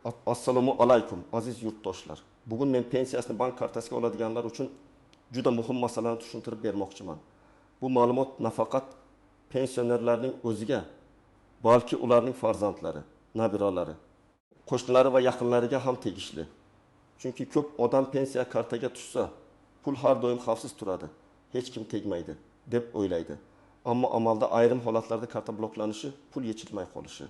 Assalomu alaykum aziz yurtdoshlar. Bugun men pensiyasini bank kartasiga oladiganlar uchun juda muhim masalani tushuntirib bermoqchiman. Bu ma'lumot nafaqat pensionerlarning o'ziga, balki ularning farzandlari, nabiralari, qo'shnilari va yaqinlariga ham tegishli. Chunki ko'p odam pensiya kartaga tushsa, pul har doim xavfsiz turadi, hech kim tegmaydi deb o'ylaydi. Ammo amalda ayrim holatlarda karta bloklanishi, pul yechilmay qolishi,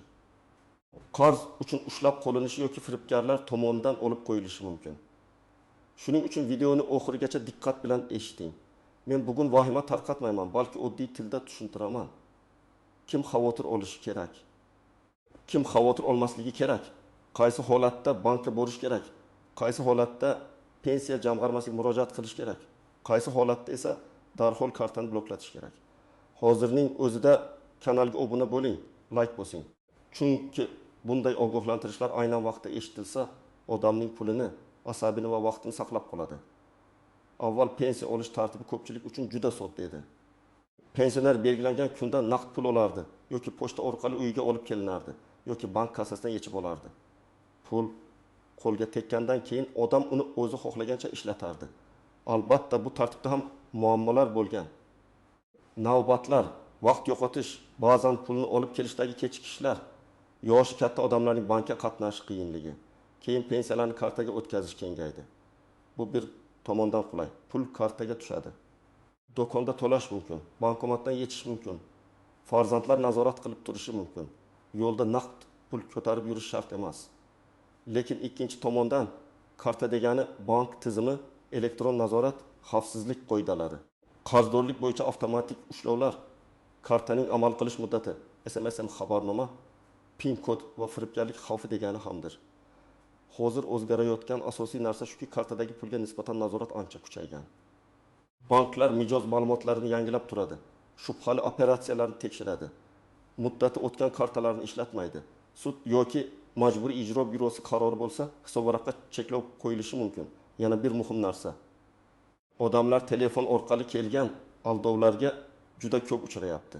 qarz uchun ushlab qolinishi yoki firibgarlar tomonidan olib qo'yilishi mumkin. Shuning uchun videoni oxirigacha diqqat bilan eshiting. Men bugun vahima tarqatmayman, balki oddiy tilda tushuntiraman. Kim xavotir olishi kerak? Kim xavotir olmasligi kerak? Qaysi holatda bankka borish kerak? Qaysi holatda pensiya jamg'armasiga murojaat qilish kerak? Qaysi holatda esa darhol kartani bloklatish kerak? Hozirning o'zida kanalga obuna bo'ling, like bosing. Chunki bunday ogohlantirishlar aynan vaqtda eshitilsa, odamning pulini, asabini va vaqtini saqlab qoladi. Avval pensiya olish tartibi ko'pchilik uchun juda sodda edi. Pensioner belgilangan kunda naqd pul olardi, yoki pochta orqali uyiga olib kelinardi, yoki bank kassasidan yechib olardi. Pul qo'lga tekkandan keyin odam uni o'zi xohlagancha ishlatardi. Albatta bu tartibda ham muammolar bo'lgan. Navbatlar, vaqt yo'qotish, ba'zan pulni olib kelishdagi kechikishlar, yoshi katta odamlarning bankka qatnashish qiyinligi, keyin pensiyalarni kartaga o'tkazish kengaydi. Bu bir tomondan qulay. Pul kartaga tushadi. Do'konda to'lash mumkin, bankomatdan yechish mumkin. Farzandlar nazorat qilib turishi mumkin. Yo'lda naqd pul ko'tarib yurish shart emas. Lekin ikkinchi tomondan karta degani bank tizimi, elektron nazorat, xavfsizlik qoidalari, qarzdorlik bo'yicha avtomatik ushlovlar, kartaning amal qilish muddati, SMS xabarnoma, PIN kod va firibgarlik xavfi degani hamdir. Hozir o'zgarayotgan asosiy narsa shuki, kartadagi pulga nisbatan nazorat ancha kuchaygan. Banklar mijoz ma'lumotlarini yangilab turadi, shubhali operatsiyalarni tekshiradi, muddati o'tgan kartalarni ishlatmaydi. Sud yoki majburiy ijro byurosi qarori bo'lsa, hisobvaraqqa cheklov qo'yilishi mumkin. Yana bir muhim narsa, odamlar telefon orqali kelgan aldovlarga juda ko'p uchrayapti.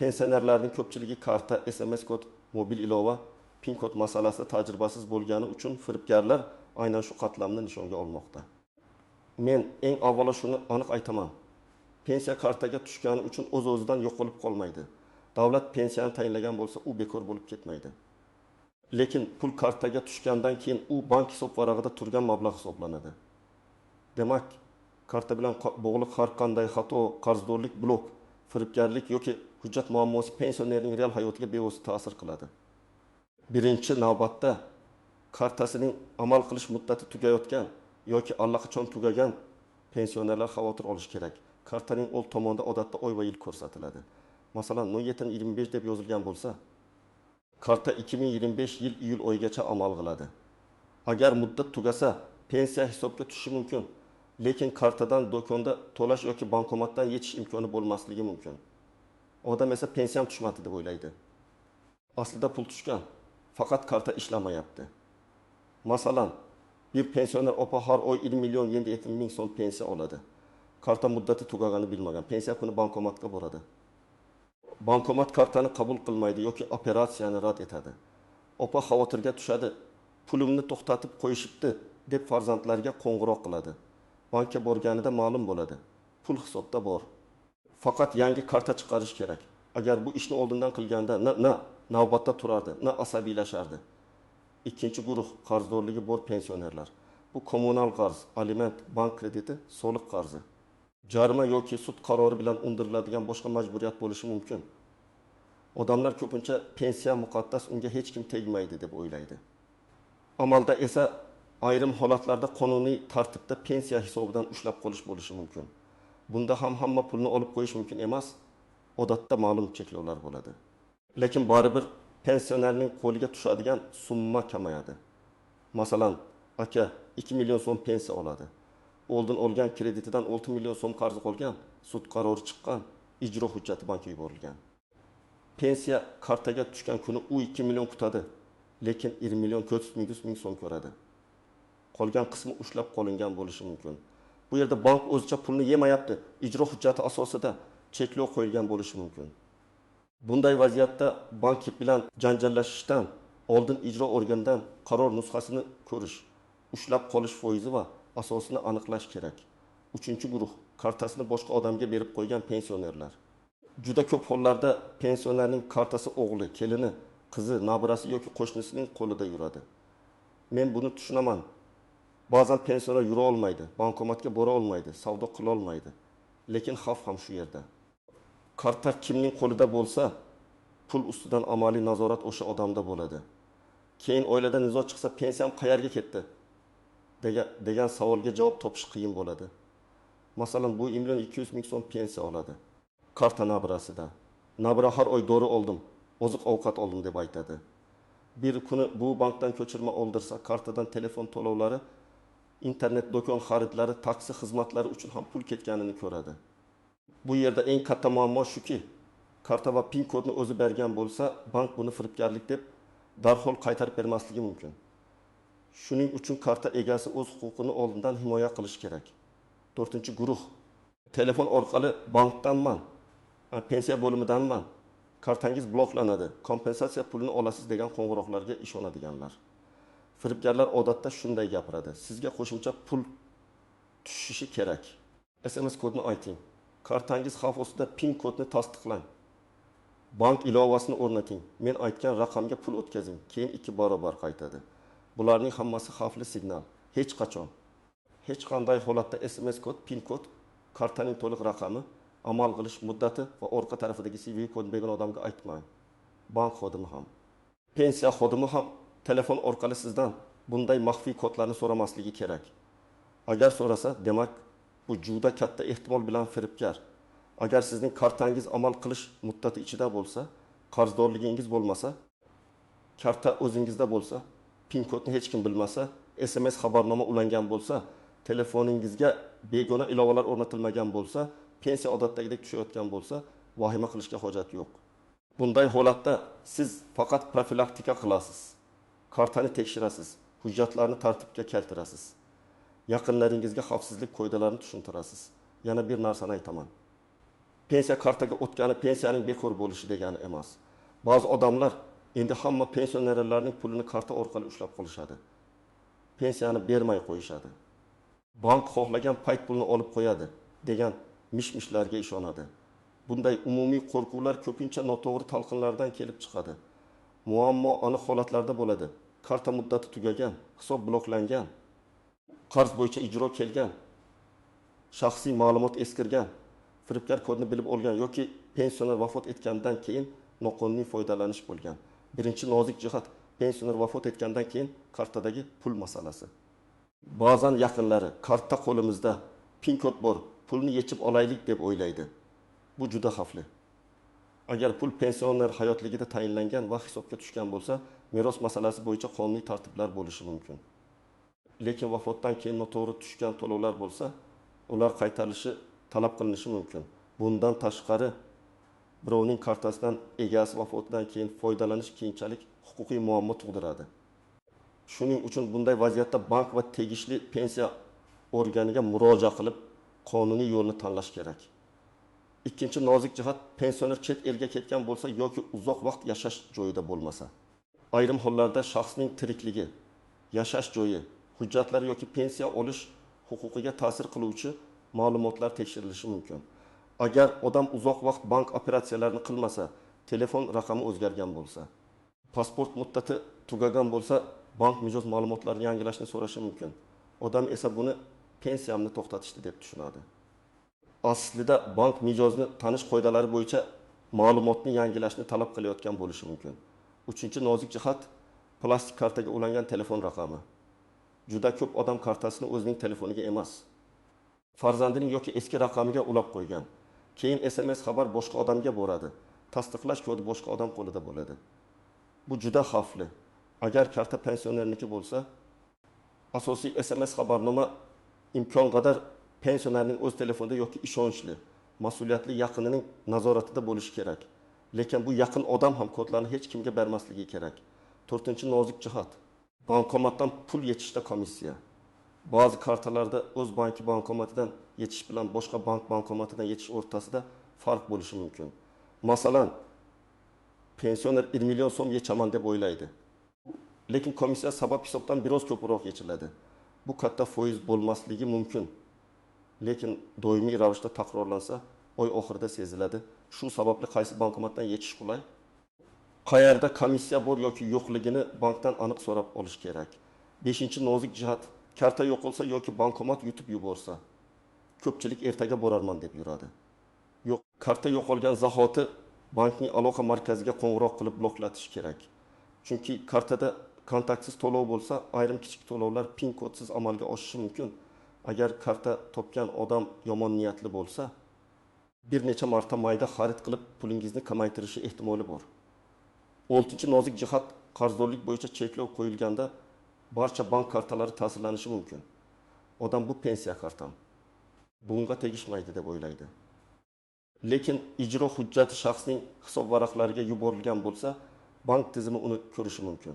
Pensionerlarning ko'pchiligi karta, SMS kod, mobil ilova, PIN kod masalasida tajribasiz bo'lgani uchun firibgarlar aynan shu qatlamni nishonga olmoqda. Men eng avvalo shuni aniq aytaman. Pensiya kartaga tushgani uchun o'z-o'zidan yo'qolib qolmaydi. Davlat pensiyani tayinlagan bo'lsa, u bekor bo'lib ketmaydi. Lekin pul kartaga tushgandan keyin u bank hisob varag'ida turgan mablag' hisoblanadi. Demak, karta bilan bog'liq har qanday xato, qarzdorlik, blok, firibgarlik yoki hujjat muammosi pensionerning real hayotiga bevosita ta'sir qiladi. Birinchi navbatda kartasining amal qilish muddati tugayotgan yoki allaqachon tugagan pensionerlar xavotir olish kerak. Kartaning old tomonida odatda oy va yil ko'rsatiladi. Masalan, 07-25 deb yozilgan bo'lsa, karta 2025 yil iyul oyigacha amal qiladi. Agar muddat tugasa, pensiya hisobga tushishi mumkin, lekin kartadan do'konda to'lash yoki bankomatdan yechish imkoni bo'lmasligi mumkin. Odam esa pensiyam tushmadi deb o'ylaydi. Aslida pul tushgan, faqat karta ishlamayapti. Masalan, bir pensioner opa har oy 20 million 7 ming so'm pensiya oladi. Karta muddati tugaganini bilmagan. Pensiya kuni bankomatga boradi. Bankomat kartani qabul qilmaydi yoki operatsiyani rad etadi. Opa xavotirga tushadi. Pulimni to'xtatib qo'yishibdi deb farzandlariga qo'ng'iroq qiladi. Bankka borganida ma'lum bo'ladi. Pul hisobda bor. Faqat yangi karta chiqarish kerak. Agar bu ishni oldindan qilganda na navbatda turardi, na asabiylashardi. Ikkinchi guruh qarzdorligi bor pensionerlar. Bu kommunal qarz, aliment, bank krediti, soliq qarzi, jarima yoki sud qarori bilan undiriladigan boshqa majburiyat bo'lishi mumkin. Odamlar ko'pincha pensiya muqaddas, unga hech kim tegmaydi deb o'ylaydi. Amalda esa ayrim holatlarda qonuniy tartibda pensiya hisobidan ushlab qolish bo'lishi mumkin. Bunda ham hamma pulni olib qo'yish mumkin emas. Odatda ma'lum cheklovlar bo'ladi. Lekin baribir pensionerning qo'liga tushadigan summa kamayadi. Masalan, aka 2 million so'm pensiya oladi. Oldin olgan kreditidan 6 million so'm qarzi qolgan, sud qarori chiqqan, ijro hujjati bankka yuborilgan. Pensiya kartaga tushgan kuni u 2 million kutadi, lekin 20 million 400 ming so'm ko'radi. Qolgan qismi ushlab qolingan bo'lishi mumkin. Bu yerda bank o'zicha pulni yemayapti, ijro hujjati asosida cheklov qo'yilgan bo'lishi mumkin. Bunday vaziyatda bank bilan janjallashishdan oldin ijro organidan qaror nusxasini ko'rish, ushlab qolish foizi va asosini aniqlash kerak. Uchinchi guruh kartasini boshqa odamga berib qo'ygan pensionerlar. Juda ko'p hollarda pensionerning kartasi o'g'li, kelini, qizi, nabirasi yoki qo'shnisining qo'lida yuradi. Men buni tushunaman. Ba'zan pensioner yura olmaydi, bankomatga bora olmaydi, savdo qila olmaydi. Lekin xavf ham shu yerda. Karta kimning qo'lida bo'lsa, pul ustidan amaliy nazorat o'sha odamda bo'ladi. Keyin oilada nizo chiqsa, pensiyam qayerga ketdi degan savolga javob topish qiyin bo'ladi. Masalan, bu 1.200.000 so'm pensiya oladi. Karta nabirasida. Nabira har oy dori oldim, oziq-ovqat oldim deb aytadi. Bir kuni bu bankdan ko'chirma oldirsa, kartadan telefon to'lovlari, internet do'kon xaridlari, taksi xizmatlari uchun ham pul ketganini ko'radi. Bu yerda eng katta muammo shuki, karta va PIN kodni o'zi bergan bo'lsa, bank buni firibgarlik deb darhol qaytarib bermasligi mumkin. Shuning uchun karta egasi o'z huquqini oldindan himoya qilish kerak. 4-guruh. Telefon orqali bankdanman, pensiya bo'limidanman, kartangiz bloklanadi, kompensatsiya pulini olasiz degan qo'ng'iroqlarga ishonadiganlar. Firibgarlar odatda shunday gapiradi: sizga qo'shimcha pul tushishi kerak. SMS kodni ayting. Kartangiz xavf ostida, PIN kodni tasdiqlang. Bank ilovasini o'rnating. Men aytgan raqamga pul o'tkazing, keyin 2 barobar qaytadi. Bularning hammasi xavfli signal. Hech qachon, hech qanday holatda SMS kod, PIN kod, kartaning to'liq raqami, amal qilish muddati va orqa tarafidagi CVV kod bergan odamga aytmang. Bank xodimi ham, pensiya xodimi ham telefon orqali sizdan bunday maxfiy kodlarni so'ramasligi kerak. Agar so'rasa, demak bu juda katta ehtimol bilan firibgar. Agar sizning kartangiz amal qilish muddati ichida bo'lsa, qarzdorligingiz bo'lmasa, karta o'zingizda bo'lsa, PIN kodni hech kim bilmasa, SMS xabarnoma ulangan bo'lsa, telefoningizga begona ilovalar o'rnatilmagan bo'lsa, pensiya odatdagidek tushayotgan bo'lsa, vahima qilishga hojat yo'q. Bunday holatda siz faqat profilaktika qilasiz. Kartani tekshirasiz, hujjatlarni tartibga keltirasiz. Yaqinlaringizga xavfsizlik qoidalarini tushuntirasiz. Yana bir narsani aytaman. Pensiya kartaga o'tgani pensiyaning bekor bo'lishi degani emas. Ba'zi odamlar endi hamma pensionerlarning pulini karta orqali ushlab qolishadi. Pensiyani bermay qo'yishadi. Bank xohlagan payt pulni olib qo'yadi degan mish-mishlarga ishonadi. Bunday umumiy qo'rquvlar ko'pincha noto'g'ri talqinlardan kelib chiqadi. Muammo aniq holatlarda bo'ladi. Karta muddati tugagan, hisob bloklangan, qarz bo'yicha ijro kelgan, shaxsiy ma'lumot eskirgan, firibgar kodni bilib olgan yoki pensioner vafot etgandan keyin noqonuniy foydalanish bo'lgan. Birinchi nozik jihat, pensioner vafot etgandan keyin kartadagi pul masalasi. Ba'zan yaqinlari karta qo'limizda, PIN kod bor, pulni yechib olaylik deb o'ylaydi. Bu juda xavfli. Agar pul pensioner hayotligida tayinlangan va hisobga tushgan bo'lsa, meros masalasi bo'yicha qonuniy tartiblar bo'lishi mumkin. Lekin vafotdan keyin noto'g'ri tushgan to'lovlar bo'lsa, ular qaytarilishi talab qilinishi mumkin. Bundan tashqari, birovning kartasidan egasi vafotidan keyin foydalanish keyinchalik huquqiy muammo tug'diradi. Shuning uchun bunday vaziyatda bank va tegishli pensiya organiga murojaat qilib, qonuniy yo'lni tanlash kerak. Ikkinchi nozik jihat, pensioner chet elga ketgan bo'lsa yoki uzoq vaqt yashash joyida bo'lmasa. Ayrim hollarda shaxsning tirikligi, yashash joyi, hujjatlari yoki pensiya olish huquqiga ta'sir qiluvchi ma'lumotlar tekshirilishi mumkin. Agar odam uzoq vaqt bank operatsiyalarini qilmasa, telefon raqami o'zgargan bo'lsa, pasport muddati tugagan bo'lsa, bank mijoz ma'lumotlarini yangilashni so'rashi mumkin. Odam esa buni pensiyamni to'xtatishdi deb tushunadi. Aslida bank mijozni tanish qoidalari bo'yicha ma'lumotni yangilashni talab qilayotgan bo'lishi mumkin. Uchinchi nozik jihat, plastik kartaga ulangan telefon raqami. Juda ko'p odam kartasini o'zining telefoniga emas, farzandining yoki eski raqamiga ulab qo'ygan. Keyin SMS xabar boshqa odamga boradi. Tasdiqlash kodi boshqa odam qo'lida bo'ladi. Bu juda xavfli. Agar karta pensionerniki bo'lsa, asosiy SMS xabarnoma imkon qadar pensionerning o'z telefonida yoki ishonchli, mas'uliyatli yaqinining nazoratida bo'lishi kerak. Lekin bu yaqin odam ham kodlarni hech kimga bermasligi kerak. 4-nozik jihat, bankomatdan pul yechishda komissiya. Ba'zi kartalarda o'z banki bankomatidan yechish bilan boshqa bank bankomatidan yechish o'rtasida farq bo'lishi mumkin. Masalan, pensioner 1 million so'm yechaman deb o'ylaydi. lekin komissiya sabab hisobdan biroz ko'proq yechiladi. Bu katta foiz bo'lmasligi mumkin. Lekin doimiy ravishda takrorlansa, oy oxirida seziladi. Shu sababli qaysi bankomatdan yechish qulay? Qayerda komissiya bor yoki yo'qligini bankdan aniq so'rab olish kerak. 5-nozik jihat, karta yo'qolsa yoki bankomat yutib yuborsa, ko'pchilik ertaga borarman deb yuradi. Yo'q, karta yo'qolgan zahoti bankning aloqa markaziga qo'ng'iroq qilib bloklatish kerak. Chunki kartada kontaktsiz to'lov bo'lsa, ayrim kichik to'lovlar PIN kodsiz amalga oshishi mumkin. Agar karta topgan odam yomon niyatli bo'lsa, bir necha marta mayda xarid qilib pulingizni kamaytirishi ehtimoli bor. 6-nozik jihat, qarzdorlik bo'yicha cheklov qo'yilganda barcha bank kartalari ta'sirlanishi mumkin. Odam bu pensiya kartam, bunga tegishmaydi deb o'ylaydi. Lekin ijro hujjati shaxsning hisob varaqlariga yuborilgan bo'lsa, bank tizimi uni ko'rishi mumkin.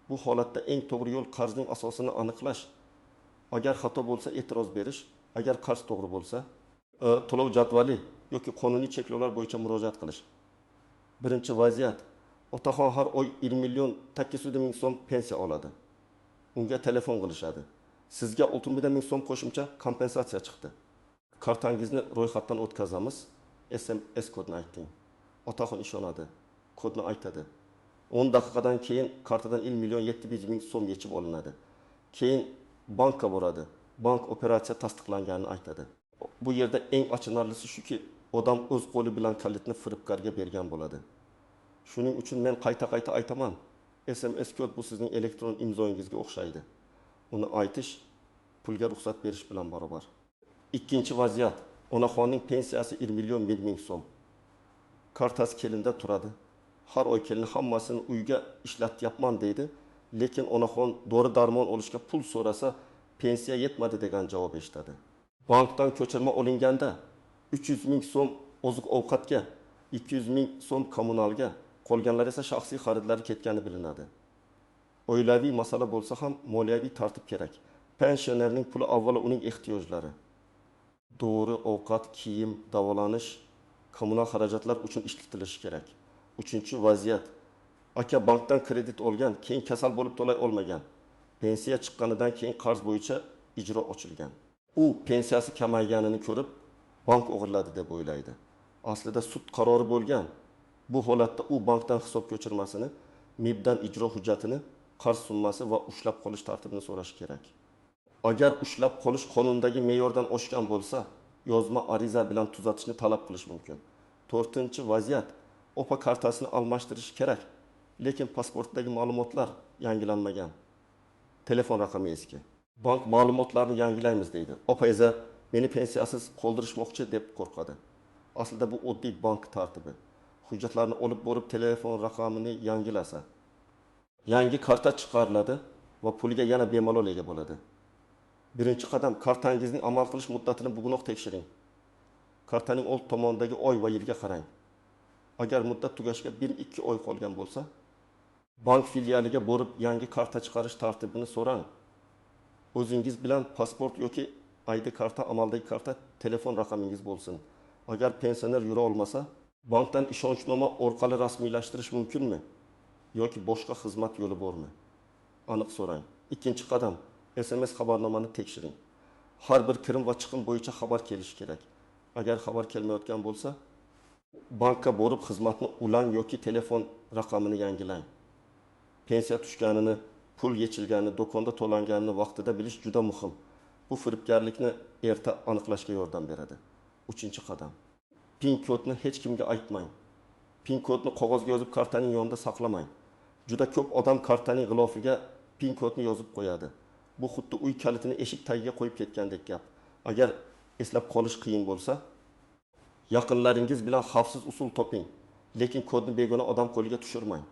Bu holatda eng to'g'ri yo'l qarzning asosini aniqlash. Agar xato bo'lsa e'tiroz berish, agar qarz to'g'ri bo'lsa, to'lov jadvali yoki qonuniy cheklovlar bo'yicha murojaat qilish. Birinchi vaziyat, otaxon har oy 20 million 800 ming so'm pensiya oladi. Unga telefon qilishadi. Sizga 60 ming so'm qo'shimcha kompensatsiya chiqdi. Kartangizni ro'yxatdan o'tkazamiz. SMS kodni ayting. Otaxon ishonadi. Kodni aytadi. 10 daqiqadan keyin kartadan 1 million 700 ming so'm yechib olinadi. Keyin bankka boradi. Bank operatsiya tasdiqlanganini aytadi. Bu yerda eng achinarlisi shuki, odam o'z qo'li bilan kalitni firibgarga bergan bo'ladi. Shuning uchun men qayta-qayta aytaman. SMS kod bu sizning elektron imzoingizga o'xshaydi. Uni aytish pulga ruxsat berish bilan barobar. Ikkinchi vaziyat, onaxonning pensiyasi 1 million 1 ming so'm. Kartasi kelinda turadi. Har oy kelin hammasini uyga ishlatyapman deydi, lekin onaxon dori-darmon olishga pul so'rasa, pensiya yetmadi degan javob eshitadi. Bankdan ko'chirma olinganda 300 ming so'm oziq-ovqatga, 200 ming so'm kommunalga, qolganlar esa shaxsiy xaridlari ketgani bilinadi. Oilaviy masala bo'lsa ham moliyaviy tartib kerak. Pensionerning puli avvalo uning ehtiyojlari. Dori, ovqat, kiyim, davolanish, kommunal xarajatlar uchun ishlatilishi kerak. Uchinchi vaziyat, aka bankdan kredit olgan, keyin kasal bo'lib to'lay olmagan. Pensiya chiqqanidan keyin qarz bo'yicha ijro ochilgan. U pensiyasi kamayganini ko'rib, bank o'g'irladi deb o'ylaydi. Aslida sud qarori bo'lgan. Bu holatda u bankdan hisob ko'chirmasini, MIBdan ijro hujjatini, qarz summasi va ushlab qolish tartibini so'rash kerak. Agar ushlab qolish qonundagi me'yordan oshgan bo'lsa, yozma ariza bilan tuzatishni talab qilish mumkin. 4-vaziyat, OPA kartasini almashtirish kerak, lekin pasportdagi ma'lumotlar yangilanmagan. Telefon raqami eski. Bank ma'lumotlarni yangilaymiz deydi. OPA esa meni pensiyasiz qoldirishmoqchi deb qo'rqadi. Aslida bu oddiy bank tartibi. Hujjatlarni olib borib telefon raqamini yangilasa, yangi karta chiqariladi va puliga yana bemalol ega bo'ladi. Birinchi qadam, kartangizning amal qilish muddatini bugunoq tekshiring. Kartaning old tomonidagi oy va yilga qarang. Agar muddat tugashiga 1-2 oy qolgan bo'lsa, bank filialiga borib yangi karta chiqarish tartibini so'rang. O'zingiz bilan pasport yoki ID karta, amaldagi karta, telefon raqamingiz bo'lsin. Agar pensioner yura olmasa, bankdan ishonchnoma orqali rasmiylashtirish mumkinmi? Yoki boshqa xizmat yo'li bormi? Aniq so'rang. Ikkinchi qadam, SMS xabarnomani tekshiring. Har bir kirim va chiqim bo'yicha xabar kelishi kerak. Agar xabar kelmayotgan bo'lsa, bankka borib xizmatni ulang yoki telefon raqamini yangilang. Pensiya tushganini, pul yechilganini, do'konda to'langanini vaqtida bilish juda muhim. Bu firibgarlikni erta aniqlashga yordam beradi. 3-qadam. PIN kodni hech kimga aytmang. PIN kodni qog'ozga yozib kartaning yonida saqlamang. Juda ko'p odam kartaning g'ilofiga PIN kodni yozib qo'yadi. Bu xuddi uy kalitini eshik tagiga qo'yib ketgandek gap. Agar eslab qolish qiyin bo'lsa, yaqinlaringiz bilan xavfsiz usul toping, lekin kodni begona odam qo'liga tushirmang.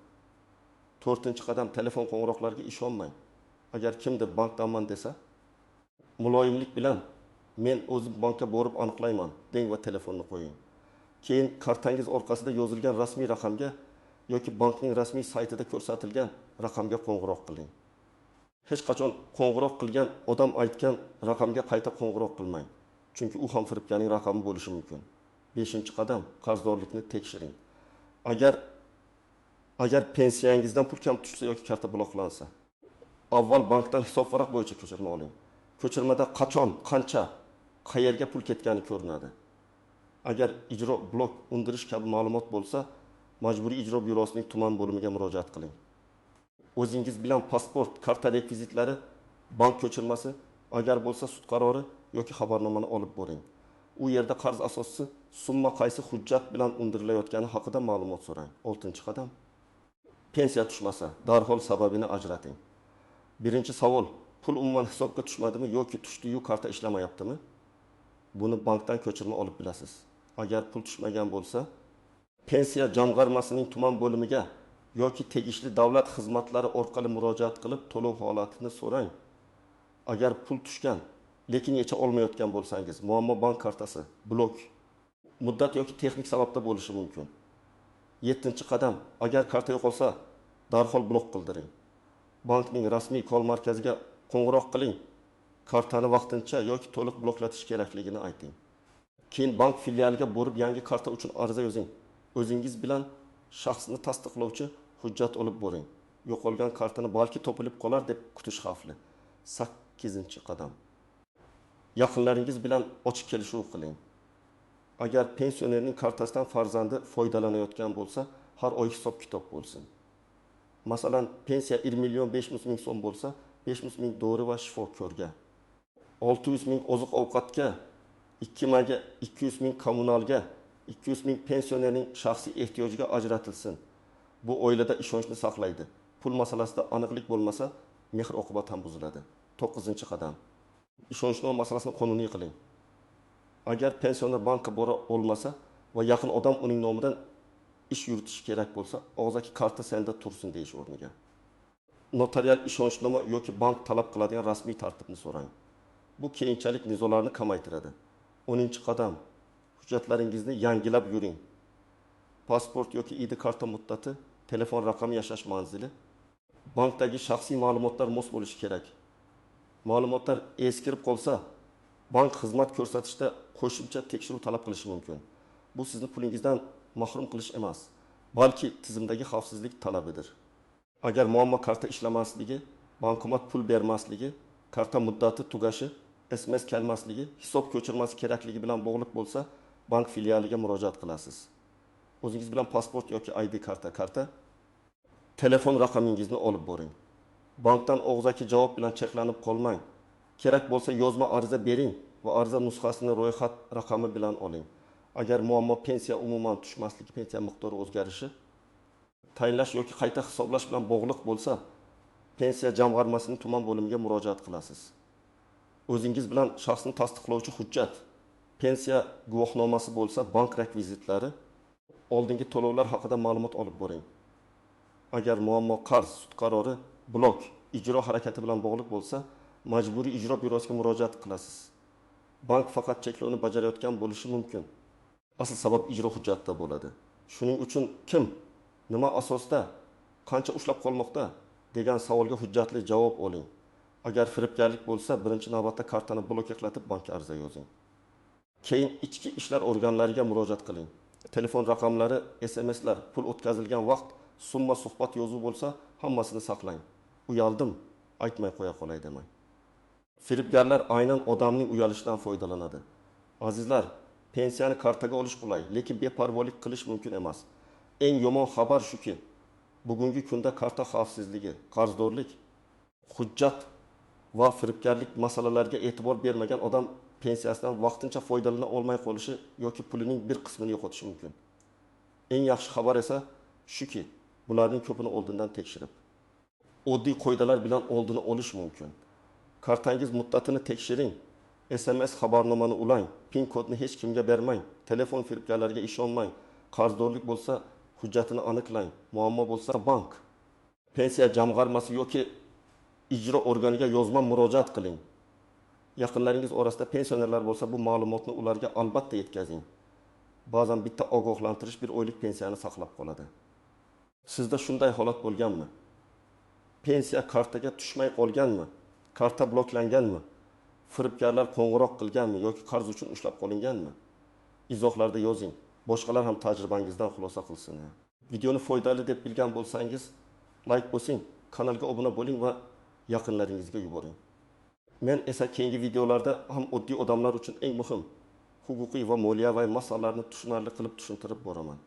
4-qadam, telefon qo'ng'iroqlariga ishonmang. Agar kimdir bankdanman desa, muloyimlik bilan men o'zim bankka borib aniqlayman deng va telefonni qo'ying. Keyin kartangiz orqasida yozilgan rasmiy raqamga yoki bankning rasmiy saytida ko'rsatilgan raqamga qo'ng'iroq qiling. Hech qachon qo'ng'iroq qilgan odam aytgan raqamga qayta qo'ng'iroq qilmang. Chunki u ham firibgarning raqami bo'lishi mumkin. 5-qadam, qarzdorlikni tekshiring. Agar Agar pensiyangizdan pul kam tushsa yoki karta bloklansa, avval bankdan hisobvaraq bo'yicha ko'chirma oling. Ko'chirmada qachon, qancha, qayerga pul ketgani ko'rinadi. Agar ijro blok undirish kabi ma'lumot bo'lsa, majburiy ijro byurosining tuman bo'limiga murojaat qiling. O'zingiz bilan pasport, karta rekvizitlari, bank ko'chirmasi, agar bo'lsa sud qarori yoki xabarnomani olib boring. U yerda qarz asoschisi summa qaysi hujjat bilan undirilayotgani haqida ma'lumot so'rang. 6-qadam. Pensiya tushmasa, darhol sababini ajrating. Birinchi savol, pul umuman hisobga tushmadimi yoki tushdi-yu karta ishlamayaptimi? Buni bankdan ko'chirma olib bilasiz. Agar pul tushmagan bo'lsa, pensiya jamg'armasining tuman bo'limiga yoki tegishli davlat xizmatlari orqali murojaat qilib to'lov holatini so'rang. Agar pul tushgan, lekin yecha olmayotgan bo'lsangiz, muammo bank kartasi, blok, muddat yoki texnik sababda bo'lishi mumkin. 7-qadam, agar karta yo'qolsa, darhol blok qildiring. Bankning rasmiy kol markaziga qo'ng'iroq qiling. Kartani vaqtincha yoki to'liq bloklatish kerakligini ayting. Keyin bank filialiga borib yangi karta uchun ariza yozing. O'zingiz bilan shaxsni tasdiqlovchi hujjat olib boring. Yo'qolgan kartani balki topilib qolar deb kutish xavfli. 8-qadam. Yaqinlaringiz bilan ochiq kelishuv qiling. Agar pensionerning kartasidan farzandi foydalanayotgan bo'lsa, har oy hisob-kitob bo'lsin. Masalan, pensiya 1.500.000 so'm bo'lsa, 500.000 dori va shifokorga, 600.000 oziq-ovqatga, 2 ga 200.000 kommunalga, 200.000 pensionerning shaxsiy ehtiyojiga ajratilsin. Bu oilada ishonchni saqlaydi. Pul masalasida aniqlik bo'lmasa, mehr-oqibat ham buziladi. 9-qadam. Ishonchnoma masalasini qonuniy qiling. Agar pensioner bankka bora olmasa va yaqin odam uning nomidan ish yuritish kerak bo'lsa, og'zaki karta senda tursin deyish o'rniga notarial ishonchnoma yoki bank talab qiladigan rasmiy tartibni so'rang. Bu keyinchalik nizolarni kamaytiradi. 10-qadam. Hujjatlaringizni yangilab yuring. Pasport yoki ID karta muddati, telefon raqami, yashash manzili, bankdagi shaxsiy ma'lumotlar mos bo'lishi kerak. Ma'lumotlar eskirib qolsa, bank xizmat ko'rsatishda qo'shimcha tekshiruv talab qilishi mumkin. Bu sizni pulingizdan mahrum qilish emas, balki tizimdagi xavfsizlik talabidir. Agar muammo karta ishlamasligi, bankomat pul bermasligi, karta muddati tugashi, SMS kelmasligi, hisob ko'chirmasi kerakligi bilan bog'liq bo'lsa, bank filialiga murojaat qilasiz. O'zingiz bilan pasport yoki ID karta, telefon raqamingizni olib boring. Bankdan og'zaki javob bilan cheklanib qolmang. Kerak bo'lsa yozma ariza bering va ariza nusxasini ro'yxat raqami bilan oling. Agar muammo pensiya umuman tushmasligi, pensiya miqdori o'zgarishi, tayinlash yoki qayta hisoblash bilan bog'liq bo'lsa, pensiya jamg'armasining tuman bo'limiga murojaat qilasiz. O'zingiz bilan shaxsni tasdiqlovchi hujjat, pensiya guvohnomasi bo'lsa, bank rekvizitlari, oldingi to'lovlar haqida ma'lumot olib boring. Agar muammo qarz, sud qarori, blok, ijro harakati bilan bog'liq bo'lsa, majburiy ijro byurosiga murojaat qilasiz. Bank faqat cheklovni bajarayotgan bo'lishi mumkin. Asl sabab ijro hujjatida bo'ladi. Shuning uchun kim, nima asosda, qancha ushlab qolmoqda degan savolga hujjatli javob oling. Agar firibgarlik bo'lsa, birinchi navbatda kartani bloklatib bankka ariza yozing. Keyin ichki ishlar organlariga murojaat qiling. Telefon raqamlari, SMSlar, pul o'tkazilgan vaqt, summa, suhbat yozuv bo'lsa, hammasini saqlang. Uyaldim, aytmay qo'ya qolay demang. Firibgarlar aynan odamning uyalishidan foydalanadi. Azizlar, pensiyani kartaga olish qulay, lekin beparvolik qilish mumkin emas. Eng yomon xabar shuki, bugungi kunda karta xavfsizligi, qarzdorlik, hujjat va firibgarlik masalalarga e'tibor bermagan odam pensiyasidan vaqtincha foydalana olmay qolishi yoki pulining bir qismini yo'qotishi mumkin. Eng yaxshi xabar esa shuki, bularning ko'pini oldindan tekshirib, oddiy qoidalar bilan oldini olish mumkin. Kartangiz muddatini tekshiring. SMS xabarnomani ulang. PIN kodni hech kimga bermang. Telefon firibgarlariga ishonmang. Qarzdorlik bo'lsa, hujjatini aniqlang. Muammo bo'lsa, bank, pensiya jamg'armasi yoki ijro organiga yozma murojaat qiling. Yaqinlaringiz orasida pensionerlar bo'lsa, bu ma'lumotni ularga albatta yetkazing. Ba'zan bitta ogohlantirish bir oylik pensiyani saqlab qoladi. Sizda shunday holat bo'lganmi? Pensiya kartaga tushmay qolganmi? Karta bloklanganmi? Firibgarlar qo'ng'iroq qilganmi yoki qarz uchun ushlab qolinganmi? Izohlarda yozing. Boshqalar ham tajribangizdan xulosa qilsin. Videoni foydali deb bilgan bo'lsangiz, like bosing, kanalga obuna bo'ling va yaqinlaringizga yuboring. Men esa keyingi videolarda ham oddiy odamlar uchun eng muhim huquqiy va moliyaviy masalalarni tushunarli qilib tushuntirib boraman.